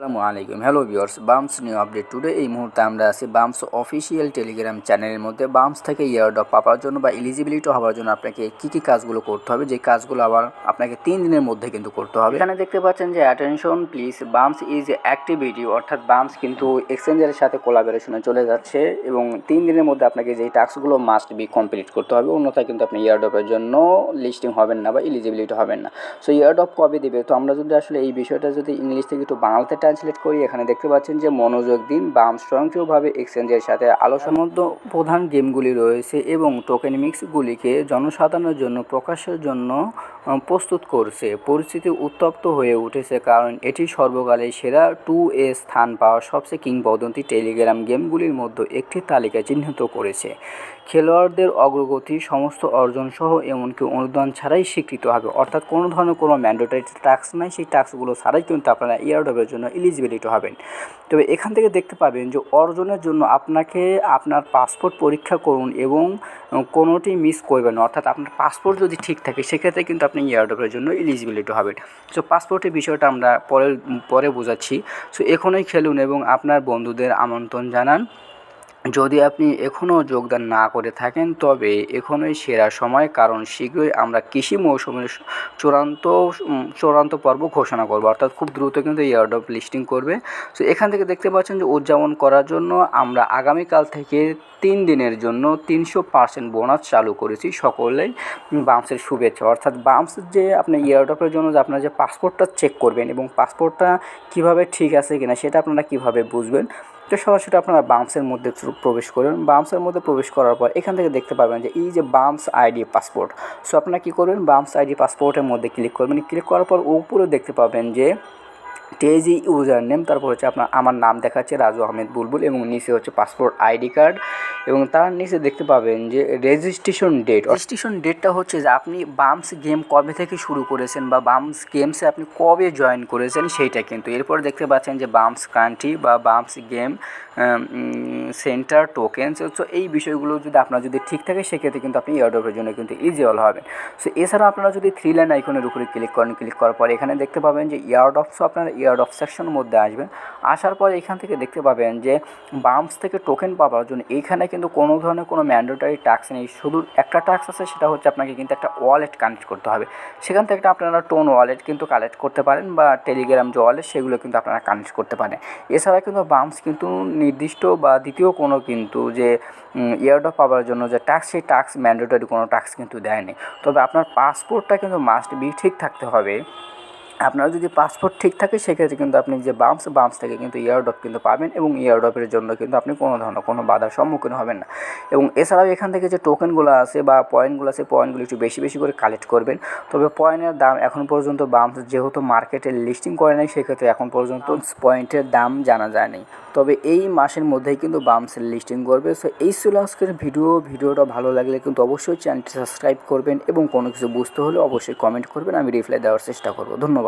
আসসালামু আলাইকুম। Hello viewers, bumps new update today. এই মুহূর্তে আমরা আছি বাম্পস অফিসিয়াল টেলিগ্রাম চ্যানেলের মধ্যে। বাম্পস থেকে ইয়ারড্রপ পাওয়ার জন্য বা এলিজিবিলিটি হওয়ার জন্য আপনাকে কী কাজগুলো করতে হবে, যে কাজগুলো আবার আপনাকে 3 দিনের মধ্যে কিন্তু করতে হবে। এখানে দেখতে পাচ্ছেন যে attention please, bumps is activity, অর্থাৎ বাম্পস কিন্তু এক্সচেঞ্জের সাথে কোলাবোরেশনে চলে যাচ্ছে এবং 3 দিনের মধ্যে আপনাকে যেই টাস্কগুলো মাস্ট বি কমপ্লিট করতে হবে, অন্যথায় কিন্তু আপনি ইয়ারড্রপের জন্য লিস্টিং হবেন না বা এলিজিবিলিটি হবেন না। সো ইয়ারড্রপ কবে দেবে? তো আমরা যদি আসলে এই বিষয়টা যদি ইংলিশ থেকে একটু বাংলাতে ট্রান্সলেট করি, এখানে দেখতে পাচ্ছেন যে মনোযোগ দিন, বাম্পস স্বয়ংক্রিয়ভাবে এক্সচেঞ্জের সাথে আলোচনার মধ্যে প্রধান গেমগুলি রয়েছে এবং টোকেন মিক্সগুলিকে জনসাধারণের জন্য প্রকাশের জন্য প্রস্তুত করছে। পরিস্থিতি উত্তপ্ত হয়ে উঠেছে কারণ এটি সর্বকালের সেরা 2A স্থান পাওয়া সবচেয়ে কিংবদন্তি টেলিগ্রাম গেমগুলির মধ্যে একটি তালিকা চিহ্নিত করেছে। খেলোয়াড়দের অগ্রগতি সমস্ত অর্জন সহ এমনকি অনুদান ছাড়াই স্বীকৃত হবে, অর্থাৎ কোনো ধরনের কোনো ম্যান্ডেটরি টাস্ক নাই, সেই টাস্কগুলো ছাড়াই কিন্তু আপনারা ইয়ারড্রপের জন্য এলিজিবিলিটি হবেন। তবে এখান থেকে দেখতে পাবেন যে অর্জনের জন্য আপনাকে আপনার পাসপোর্ট পরীক্ষা করুন এবং কোনোটি মিস করবেন না, অর্থাৎ আপনার পাসপোর্ট যদি ঠিক থাকে সেক্ষেত্রে কিন্তু আপনি ইয়ারড্রপের জন্য এলিজিবিলিটি হবেন। সো পাসপোর্টের বিষয়টা আমরা পরে বোঝাচ্ছি। সো এখনই খেলুন এবং আপনার বন্ধুদের আমন্ত্রণ জানান। যদি আপনি এখনও যোগদান না করে থাকেন তবে এখনই সেরা সময়, কারণ শীঘ্রই আমরা কৃষি মৌসুমের চূড়ান্ত পর্ব ঘোষণা করব, অর্থাৎ খুব দ্রুত কিন্তু ইয়ারড্রপ লিস্টিং করবে। সো এখান থেকে দেখতে পাচ্ছেন যে উদযাপন করার জন্য আমরা আগামীকাল থেকে 3 দিনের জন্য 300% বোনাস চালু করেছি। সকলেই বাম্পসের শুভেচ্ছা। অর্থাৎ বাম্পস যে আপনি ইয়ারড্রপের জন্য যে আপনার যে পাসপোর্টটা চেক করবেন এবং পাসপোর্টটা কীভাবে ঠিক আছে কিনা সেটা আপনারা কীভাবে বুঝবেন, তো সরাসরি আপনারা বাম্পসের মধ্যে প্রবেশ করবেন। বাম্পসের মধ্যে প্রবেশ করার পর এখান থেকে দেখতে পাবেন যে এই যে বাম্পস আইডি পাসপোর্ট। সো আপনারা কী করবেন, বাম্পস আইডি পাসপোর্টের মধ্যে ক্লিক করবেন। ক্লিক করার পর উপরে দেখতে পাবেন যে টেজি ইউজার নেম, তারপর হচ্ছে আমার নাম দেখাচ্ছে রাজু আহমেদ বুলবুল এবং নিচে হচ্ছে পাসপোর্ট আইডি কার্ড এবং তার নিচে দেখতে পাবেন যে রেজিস্ট্রেশন ডেটটা হচ্ছে যে আপনি বাম্পস গেম কবে থেকে শুরু করেছেন বা বাম্পস গেমসে আপনি কবে জয়েন করেছেন সেইটা কিন্তু। এরপর দেখতে পাচ্ছেন যে বাম্পস কান্ট্রি বা bumps game centre tokens. So এই বিষয়গুলো যদি ঠিক থাকে সেক্ষেত্রে কিন্তু আপনি ইয়ারড্রপের জন্য কিন্তু ইলিজিবল হবেন। সো এছাড়াও আপনারা যদি 3 লাইন আইকনের উপরে ক্লিক করেন, ক্লিক করার পর এখানে দেখতে পাবেন যে ইয়ারড্রপস, আপনারা ইয়ারড্রপ সেকশনের মধ্যে আসবেন। আসার পর এখান থেকে দেখতে পাবেন যে বাম্পস থেকে টোকেন পাওয়ার জন্য এইখানে কিন্তু কোনো ধরনের কোনো ম্যান্ডেটরি টাস্ক নেই, শুধু একটা টাস্ক আছে, সেটা হচ্ছে আপনাকে কিন্তু একটা ওয়ালেট কানেক্ট করতে হবে। সেখান থেকে আপনারা টোন ওয়ালেট কিন্তু কালেক্ট করতে পারেন বা টেলিগ্রাম যে ওয়ালেট সেগুলো কিন্তু আপনারা কানেক্ট করতে পারেন। এছাড়া কিন্তু বাম্পস কিন্তু নির্দিষ্ট বা দ্বিতীয় কোনো কিন্তু যে ইয়ারড্রপ পাওয়ার জন্য যে টাস্ক, সেই টাস্ক ম্যান্ডেটরি কোনো টাস্ক কিন্তু দেয়নি। তবে আপনার পাসপোর্টটা কিন্তু মাস্ট বি ঠিক থাকতে হবে। আপনার যদি পাসপোর্ট ঠিক থাকে সেক্ষেত্রে কিন্তু আপনি যে বাম্পস থেকে কিন্তু ইয়ারড্রপ কিন্তু পাবেন এবং ইয়ারড্রপের জন্য কিন্তু আপনি কোনো ধরনের কোনো বাধার সম্মুখীন হবেন না। এবং এছাড়াও এখান থেকে যে টোকেনগুলো আছে বা পয়েন্টগুলো আছে, পয়েন্টগুলো একটু বেশি বেশি করে কালেক্ট করবেন। তবে পয়েন্টের দাম এখন পর্যন্ত বাম্পস যেহেতু মার্কেটে লিস্টিং করে নাই, সেক্ষেত্রে এখন পর্যন্ত পয়েন্টের দাম জানা যায়নি। তবে এই মাসের মধ্যেই কিন্তু বাম্পসের লিস্টিং করবে। সো এই ছিল আজকের ভিডিওটা ভালো লাগলে কিন্তু অবশ্যই চ্যানেলটি সাবস্ক্রাইব করবেন এবং কোনো কিছু বুঝতে হলে অবশ্যই কমেন্ট করবেন, আমি রিপ্লাই দেওয়ার চেষ্টা করব। ধন্যবাদ।